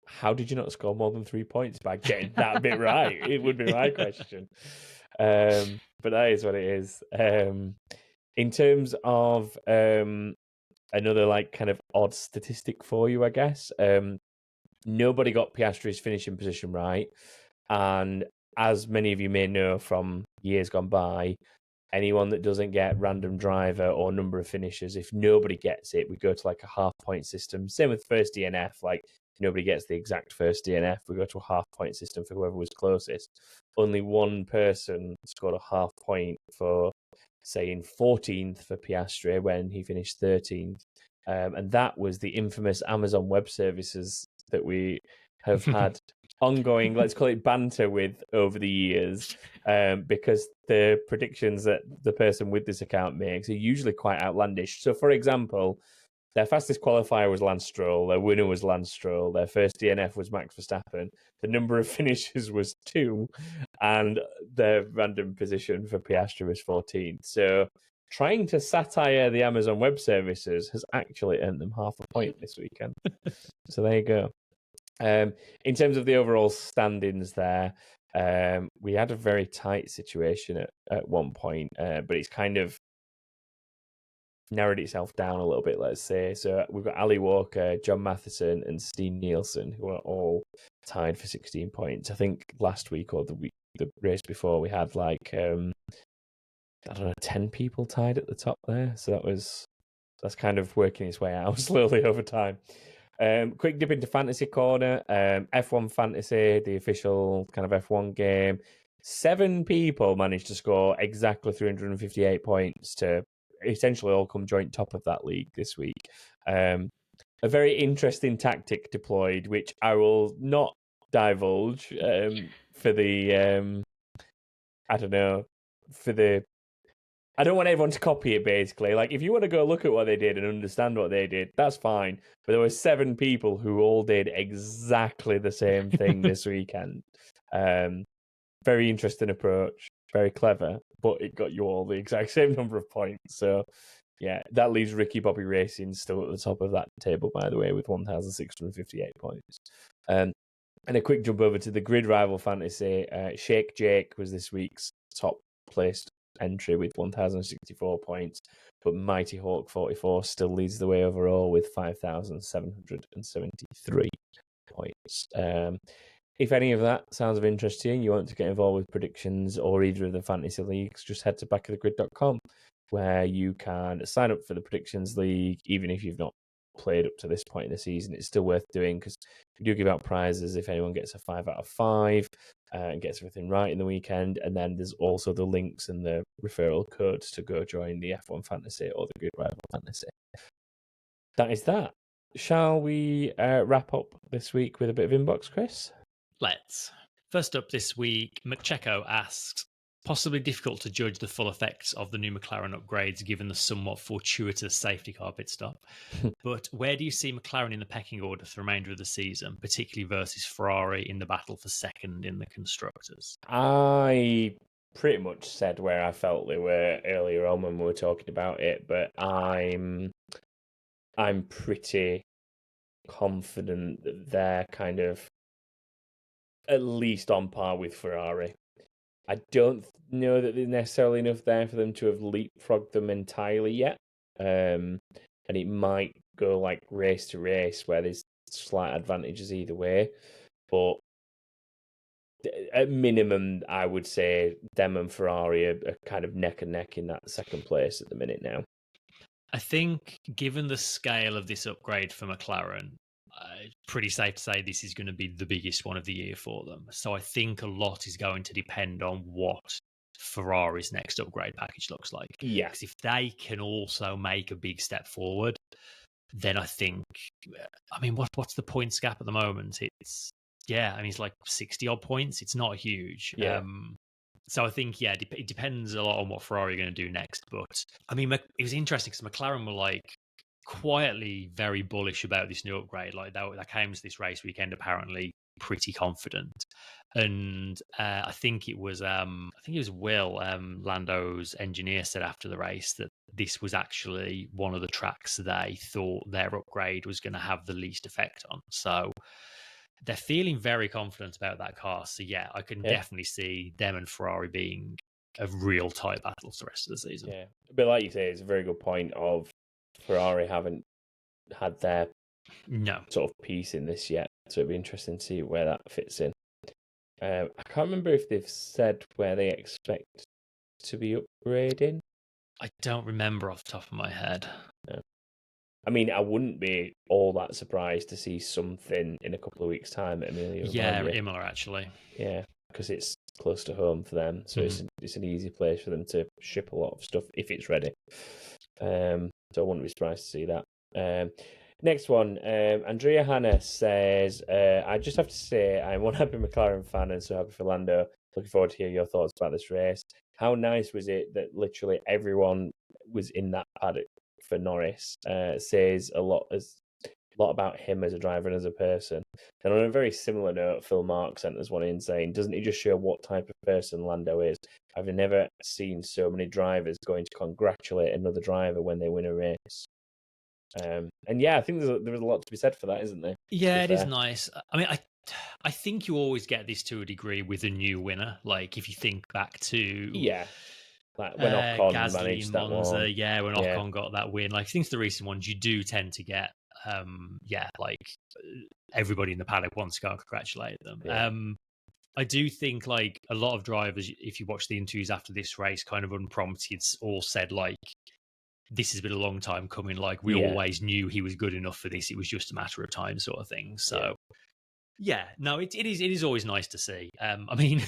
how did you not score more than 3 points by getting that bit right? It would be my question. But that is what it is. In terms of another like kind of odd statistic for you, I guess, nobody got Piastri's finishing position right, and as many of you may know from years gone by, anyone that doesn't get random driver or number of finishes, if nobody gets it, we go to like a half-point system. Same with first DNF, like if nobody gets the exact first DNF, we go to a half-point system for whoever was closest. Only one person scored a half point for, saying 14th for Piastri when he finished 13th. And that was the infamous Amazon Web Services that we have had ongoing, let's call it banter with over the years, because the predictions that the person with this account makes are usually quite outlandish. So, for example, their fastest qualifier was Lance Stroll, their winner was Lance Stroll, their first DNF was Max Verstappen, the number of finishes was 2, and their random position for Piastri was 14th. So, trying to satire the Amazon Web Services has actually earned them half a point this weekend. So there you go. In terms of the overall standings there, we had a very tight situation at one point, but it's kind of narrowed itself down a little bit, let's say. So we've got Ali Walker, John Matheson, and Steen Nielsen, who are all tied for 16 points. I think last week or the race before, we had like, 10 people tied at the top there. So that's kind of working its way out slowly over time. Quick dip into Fantasy Corner. F1 Fantasy, the official kind of F1 game. 7 people managed to score exactly 358 points to essentially all come joint top of that league this week. A very interesting tactic deployed, which I will not divulge for the... I don't want everyone to copy it, basically. Like, if you want to go look at what they did and understand what they did, that's fine. But there were 7 people who all did exactly the same thing this weekend. Very interesting approach, very clever, but it got you all the exact same number of points. So, yeah, that leaves Ricky Bobby Racing still at the top of that table, by the way, with 1,658 points. And a quick jump over to the Grid Rival Fantasy. Shake Jake was this week's top placed entry with 1,064 points, but Mighty Hawk 44 still leads the way overall with 5,773 points. If any of that sounds of interest to you and you want to get involved with predictions or either of the fantasy leagues, just head to backofthegrid.com, where you can sign up for the predictions league, even if you've not played up to this point in the season, it's still worth doing because we do give out prizes if anyone gets a 5 out of 5 and gets everything right in the weekend. And then there's also the links and the referral codes to go join the F1 Fantasy or the Good Rival Fantasy. That is that. Shall we wrap up this week with a bit of inbox, Chris? Let's. First up this week, McCheco asks, possibly difficult to judge the full effects of the new McLaren upgrades given the somewhat fortuitous safety car pit stop. But where do you see McLaren in the pecking order for the remainder of the season, particularly versus Ferrari in the battle for second in the Constructors? I pretty much said where I felt they were earlier on when we were talking about it, but I'm pretty confident that they're kind of at least on par with Ferrari. I don't know that there's necessarily enough there for them to have leapfrogged them entirely yet. And it might go like race to race where there's slight advantages either way. But at minimum, I would say them and Ferrari are kind of neck and neck in that second place at the minute now. I think given the scale of this upgrade for McLaren, it's pretty safe to say this is going to be the biggest one of the year for them. So I think a lot is going to depend on what Ferrari's next upgrade package looks like. Yeah. Because if they can also make a big step forward, then I think, I mean, what's the points gap at the moment? It's like 60 odd points. It's not huge. Yeah. So I think, it depends a lot on what Ferrari are going to do next. But I mean, it was interesting because McLaren were like quietly very bullish about this new upgrade. Like that came to this race weekend apparently pretty confident. And I think it was Will, Lando's engineer, said after the race that this was actually one of the tracks they thought their upgrade was going to have the least effect on. So they're feeling very confident about that car. So I can definitely see them and Ferrari being a real tight battle for the rest of the season. Yeah, but like you say, it's a very good point of Ferrari haven't had their sort of piece in this yet. So it'd be interesting to see where that fits in. I can't remember if they've said where they expect to be upgrading. I don't remember off the top of my head. No. I mean, I wouldn't be all that surprised to see something in a couple of weeks' time at Emilia. Yeah, Imola actually. Yeah, because it's close to home for them, so it's an easy place for them to ship a lot of stuff if it's ready. So I wouldn't be surprised to see that. Next one, Andrea Hanna says, I just have to say I'm one happy McLaren fan and so happy for Lando. Looking forward to hear your thoughts about this race. How nice was it that literally everyone was in that paddock for Norris? Says a lot about him as a driver and as a person. And on a very similar note, Phil Mark sent us one in saying, doesn't it just show what type of person Lando is? I've never seen so many drivers going to congratulate another driver when they win a race. And I think there's a lot to be said for that, isn't there? Yeah, it is nice. I mean, I think you always get this to a degree with a new winner. Like if you think back to like when Ocon Gasly managed that Monza, one. When Ocon got that win. Like things the recent ones, you do tend to get like everybody in the paddock wants to go and congratulate them. Yeah. I do think like a lot of drivers, if you watch the interviews after this race, kind of unprompted, all said like, this has been a long time coming. Like we always knew he was good enough for this. It was just a matter of time, sort of thing. So, it is always nice to see. I mean,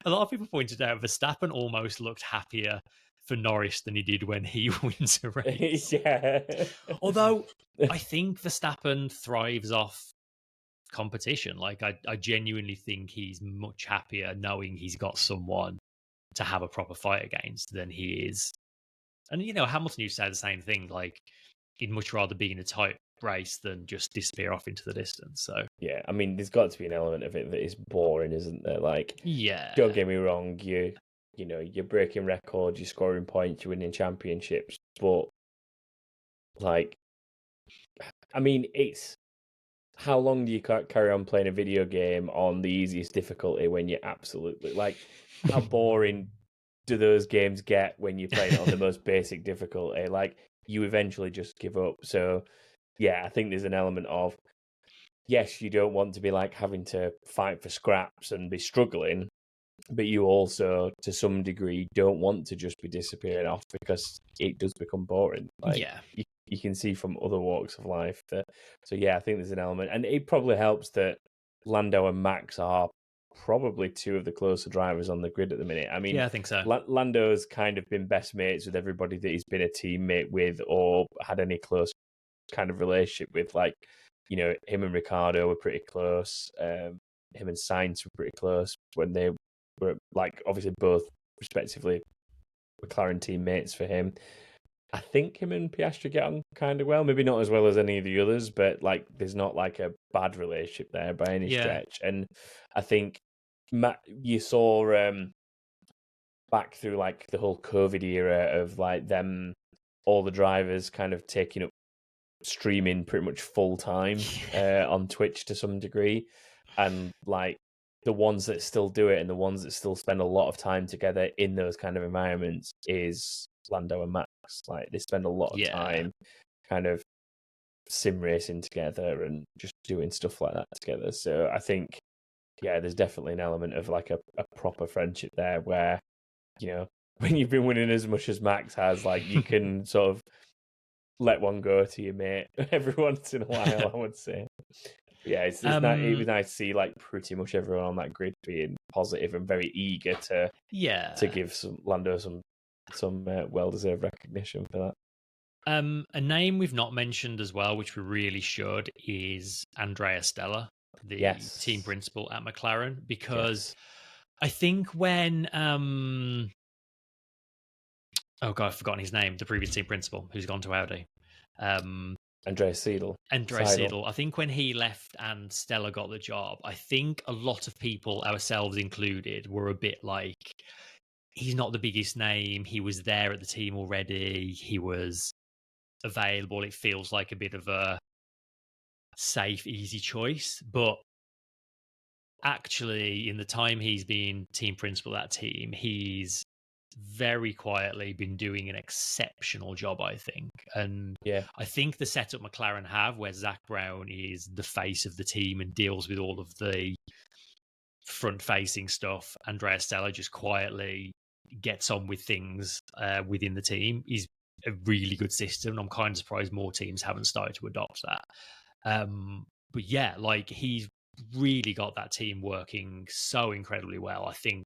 a lot of people pointed out Verstappen almost looked happier for Norris than he did when he wins a race. Although I think Verstappen thrives off competition. Like I genuinely think he's much happier knowing he's got someone to have a proper fight against than he is. And, Hamilton used to say the same thing, like he'd much rather be in a tight race than just disappear off into the distance. So, yeah, I mean, there's got to be an element of it that is boring, isn't there? Like, don't get me wrong, you're breaking records, you're scoring points, you're winning championships, but, like, I mean, it's how long do you carry on playing a video game on the easiest difficulty when you're absolutely, like, how boring do those games get when you're playing on the most basic difficulty? Like, you eventually just give up. So, I think there's an element of, yes, you don't want to be like having to fight for scraps and be struggling, but you also, to some degree, don't want to just be disappearing off because it does become boring. Like, you can see from other walks of life. So yeah, I think there's an element, and it probably helps that Lando and Max are probably two of the closer drivers on the grid at the minute. I mean, Yeah, I think so. Lando's kind of been best mates with everybody that he's been a teammate with or had any close kind of relationship with. Like, him and Ricciardo were pretty close. Him and Sainz were pretty close when they were, like, obviously both respectively McLaren teammates for him. I think him and Piastri get on kind of well. Maybe not as well as any of the others, but like there's not like a bad relationship there by any stretch. And I think you saw back through like the whole COVID era of like them, all the drivers kind of taking up streaming pretty much full time on Twitch to some degree, and like the ones that still do it and the ones that still spend a lot of time together in those kind of environments is Lando and Max. Like they spend a lot of time kind of sim racing together and just doing stuff like that together. So I think, there's definitely an element of like a proper friendship there where, when you've been winning as much as Max has, like you can sort of let one go to your mate every once in a while, I would say. Yeah, it was nice to see like pretty much everyone on that grid being positive and very eager to give Lando some well-deserved recognition for that. A name we've not mentioned as well, which we really should, is Andrea Stella, the team principal at McLaren, because I think when I've forgotten his name, the previous team principal who's gone to Audi. Andrea Seidel. I think when he left and Stella got the job, I think a lot of people, ourselves included, were a bit like, he's not the biggest name. He was there at the team already. He was available. It feels like a bit of a safe, easy choice. But actually, in the time he's been team principal at that team, he's very quietly been doing an exceptional job, I think. And I think the setup McLaren have, where Zach Brown is the face of the team and deals with all of the front-facing stuff, Andrea Stella just quietly gets on with things within the team, is a really good system. I'm kind of surprised more teams haven't started to adopt that. But yeah, like he's really got that team working so incredibly well. I think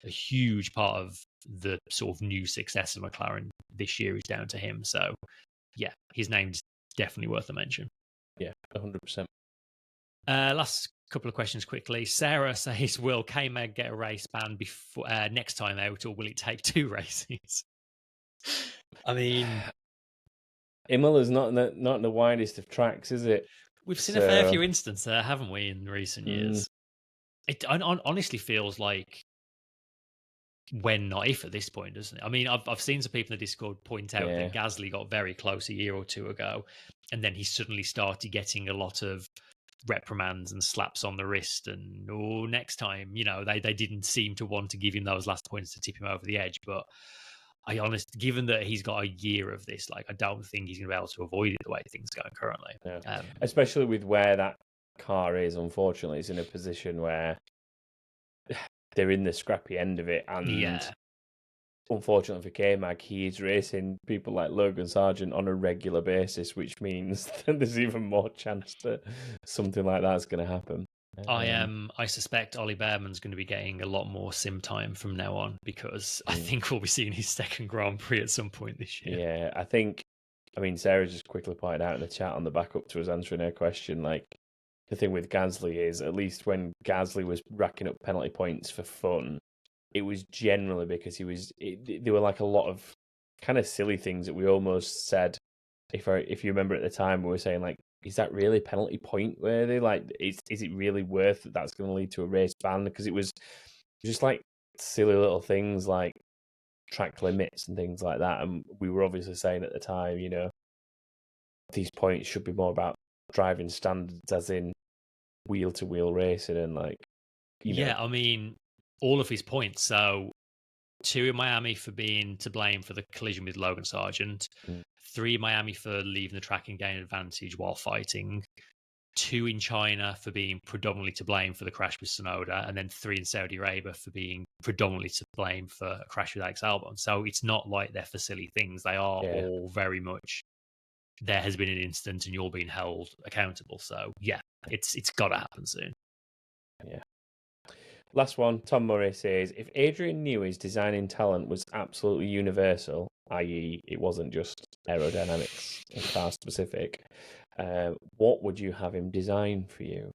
a huge part of the sort of new success of McLaren this year is down to him. So yeah, his name's definitely worth a mention. Yeah, 100%. Last couple of questions quickly. Sarah says, will K-Mag get a race ban before next time out, or will it take 2 races? I mean, Imola's not in the widest of tracks, is it? We've seen a fair few instances there, haven't we, in recent years? It honestly feels like when not if at this point, doesn't it? I mean, I've seen some people in the Discord point out that Gasly got very close a year or two ago, and then he suddenly started getting a lot of reprimands and slaps on the wrist, and next time, they didn't seem to want to give him those last points to tip him over the edge. But given that he's got a year of this, like I don't think he's going to be able to avoid it the way things are going currently. Especially with where that car is, unfortunately, it's in a position where they're in the scrappy end of it, and unfortunately for K-Mag, he is racing people like Logan Sargent on a regular basis, which means that there's even more chance that something like that's going to happen. I suspect Ollie Behrman's going to be getting a lot more sim time from now on, because I think we'll be seeing his second Grand Prix at some point this year. Yeah, I mean, Sarah just quickly pointed out in the chat on the back up to us answering her question, like, the thing with Gasly is, at least when Gasly was racking up penalty points for fun, it was generally because there were like a lot of kind of silly things that we almost said, if you remember at the time, we were saying like, is that really penalty point worthy? Like, is it really worth that that's going to lead to a race ban? Because it was just like silly little things like track limits and things like that. And we were obviously saying at the time, these points should be more about driving standards, as in wheel-to-wheel racing, and like, I mean, all of his points. So 2 in Miami for being to blame for the collision with Logan Sargent, 3 in Miami for leaving the track and gaining advantage while fighting, 2 in China for being predominantly to blame for the crash with Tsunoda, and then 3 in Saudi Arabia for being predominantly to blame for a crash with Albon. So it's not like they're for silly things. They are all very much there has been an incident and you're being held accountable. So yeah, it's got to happen soon. Yeah. Last one, Tom Murray says, if Adrian Newey's designing talent was absolutely universal, i.e. it wasn't just aerodynamics and car specific, what would you have him design for you?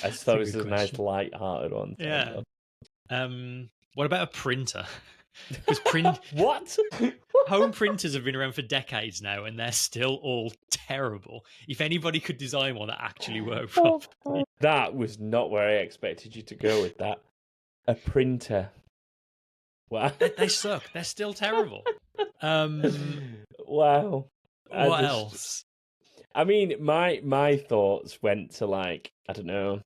I just thought it was a nice light-hearted one. Yeah. What about a printer? Because What? home printers have been around for decades now, and they're still all terrible. If anybody could design one that actually worked properly. That was not where I expected you to go with that. A printer. Wow. They suck. They're still terrible. Wow. What else? I mean, my thoughts went to, like, I don't know,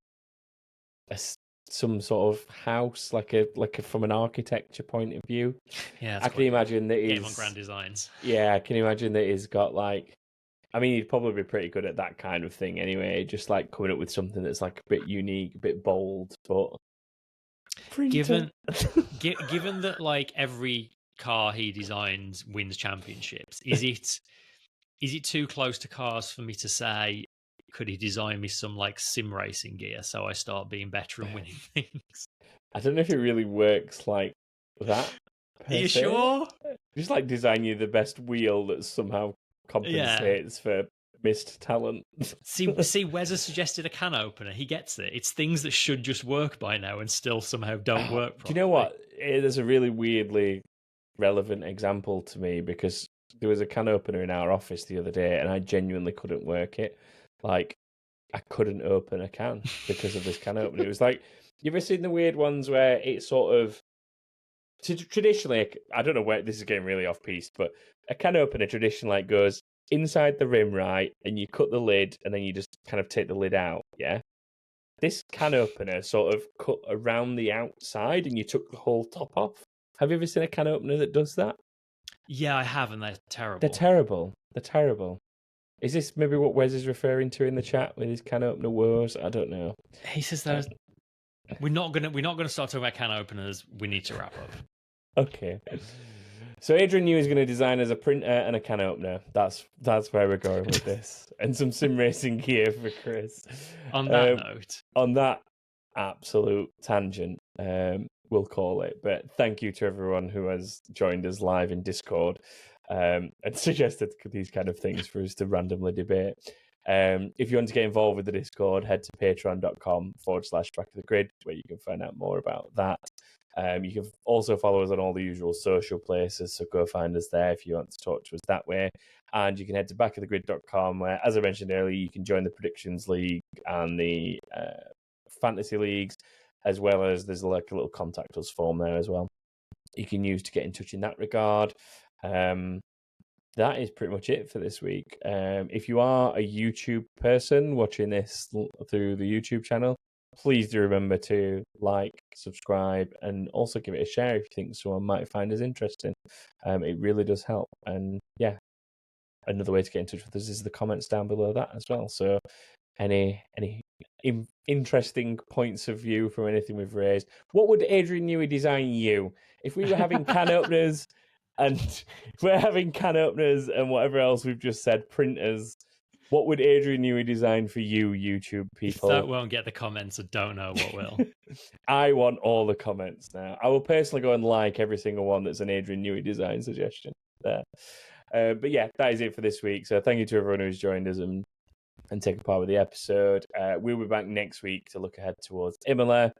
some sort of house, like a from an architecture point of view. Yeah, I can imagine that he's on Grand Designs. Yeah, I can imagine that he's got, like, I mean, he'd probably be pretty good at that kind of thing anyway, just like coming up with something that's like a bit unique, a bit bold, but given that like every car he designs wins championships, is it too close to cars for me to say, could he design me some like sim racing gear so I start being better and winning things? I don't know if it really works like that. Are you sure? Just like design you the best wheel that somehow compensates for missed talent. See, Wes has suggested a can opener. He gets it. It's things that should just work by now and still somehow don't work properly. Do you know what? There's a really weirdly relevant example to me, because there was a can opener in our office the other day and I genuinely couldn't work it. Like, I couldn't open a can because of this can opener. It was like, you ever seen the weird ones where it's sort of, traditionally, I don't know where this is getting really off piste, but a can opener traditionally goes inside the rim, right, and you cut the lid and then you just kind of take the lid out, yeah? This can opener sort of cut around the outside and you took the whole top off. Have you ever seen a can opener that does that? Yeah, I have, and they're terrible. They're terrible. Is this maybe what Wes is referring to in the chat with his can opener woes? I don't know. He says there's. We're not gonna start talking about can openers. We need to wrap up. Okay. So Adrian Newey is going to design as a printer and a can opener. That's where we're going with this, and some sim racing gear for Chris. On that note, on that absolute tangent, we'll call it. But thank you to everyone who has joined us live in Discord and suggested these kind of things for us to randomly debate. If you want to get involved with the Discord, head to patreon.com/back of the grid, where you can find out more about that. You can also follow us on all the usual social places, so go find us there if you want to talk to us that way. And you can head to backofthegrid.com, where, as I mentioned earlier, you can join the Predictions League and the Fantasy Leagues, as well as there's like a little contact us form there as well you can use to get in touch in that regard. That is pretty much it for this week. If you are a YouTube person watching this through the YouTube channel, please do remember to like, subscribe, and also give it a share if you think someone might find us interesting. It really does help. And yeah, another way to get in touch with us is the comments down below that as well. So any interesting points of view from anything we've raised. What would Adrian Newey design you? If we were having can openers and whatever else we've just said, printers, what would Adrian Newey design for you, YouTube people? If that won't get the comments, I don't know what will. I want all the comments now. I will personally go and like every single one that's an Adrian Newey design suggestion there. But yeah, that is it for this week. So thank you to everyone who's joined us and taken part with the episode. We'll be back next week to look ahead towards Imola.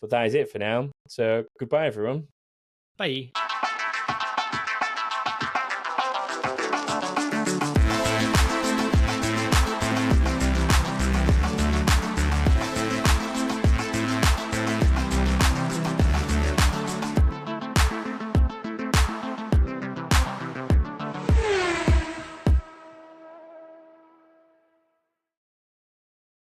But that is it for now. So goodbye, everyone. Bye.